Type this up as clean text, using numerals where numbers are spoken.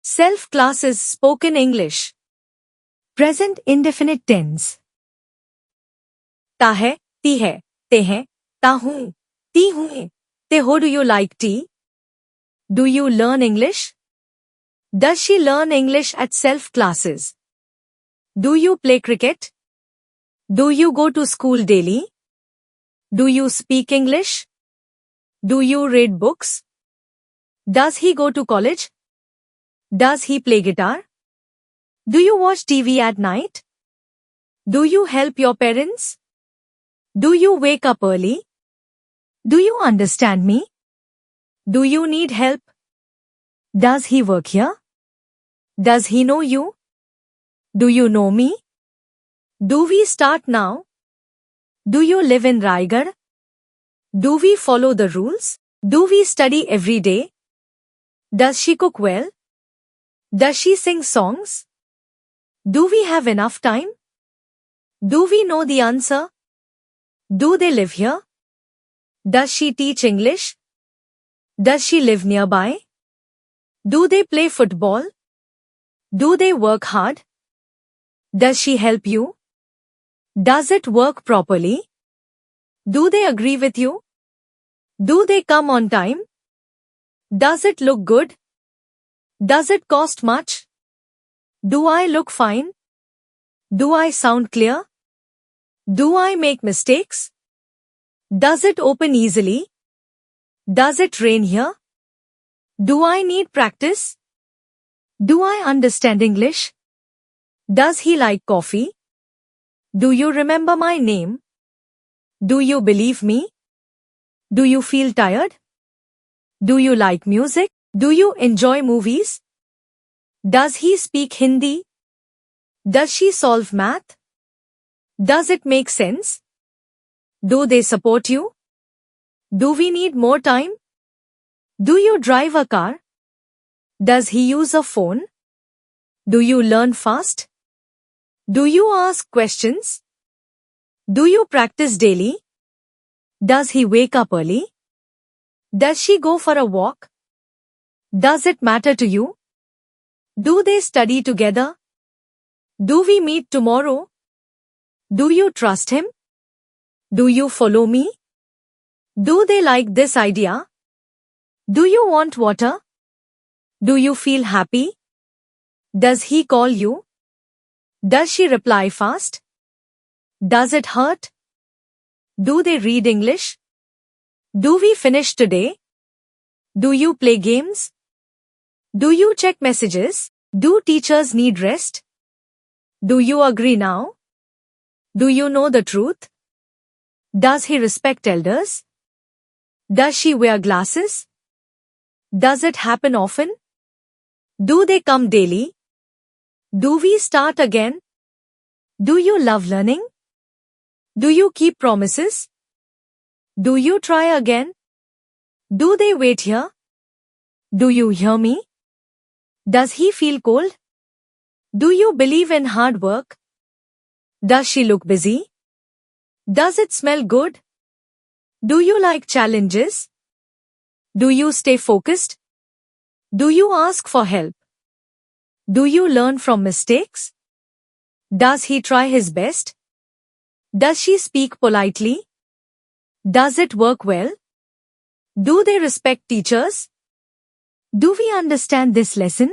Self classes spoken English. Present indefinite tense. ता है, ती है, ते हैं, ता हूँ, ती हूँ, ते हो. Do you like tea? Do you learn English? Does she learn English at self classes? Do you play cricket? Do you go to school daily? Do you speak English? Do you read books? Does he go to college? Does he play guitar? Do you watch TV at night? Do you help your parents? Do you wake up early? Do you understand me? Do you need help? Does he work here? Does he know you? Do you know me? Do we start now? Do you live in Raigad? Do we follow the rules? Do we study every day? Does she cook well? Does she sing songs? Do we have enough time? Do we know the answer? Do they live here? Does she teach English? Does she live nearby? Do they play football? Do they work hard? Does she help you? Does it work properly? Do they agree with you? Do they come on time? Does it look good? Does it cost much? Do I look fine? Do I sound clear? Do I make mistakes? Does it open easily? Does it rain here? Do I need practice? Do I understand English? Does he like coffee? Do you remember my name? Do you believe me? Do you feel tired? Do you like music? Do you enjoy movies? Does he speak Hindi? Does she solve math? Does it make sense? Do they support you? Do we need more time? Do you drive a car? Does he use a phone? Do you learn fast? Do you ask questions? Do you practice daily? Does he wake up early? Does she go for a walk? Does it matter to you? Do they study together? Do we meet tomorrow? Do you trust him? Do you follow me? Do they like this idea? Do you want water? Do you feel happy? Does he call you? Does she reply fast? Does it hurt? Do they read English? Do we finish today? Do you play games? Do you check messages? Do teachers need rest? Do you agree now? Do you know the truth? Does he respect elders? Does she wear glasses? Does it happen often? Do they come daily? Do we start again? Do you love learning? Do you keep promises? Do you try again? Do they wait here? Do you hear me? Does he feel cold? Do you believe in hard work? Does she look busy? Does it smell good? Do you like challenges? Do you stay focused? Do you ask for help? Do you learn from mistakes? Does he try his best? Does she speak politely? Does it work well? Do they respect teachers? Do we understand this lesson?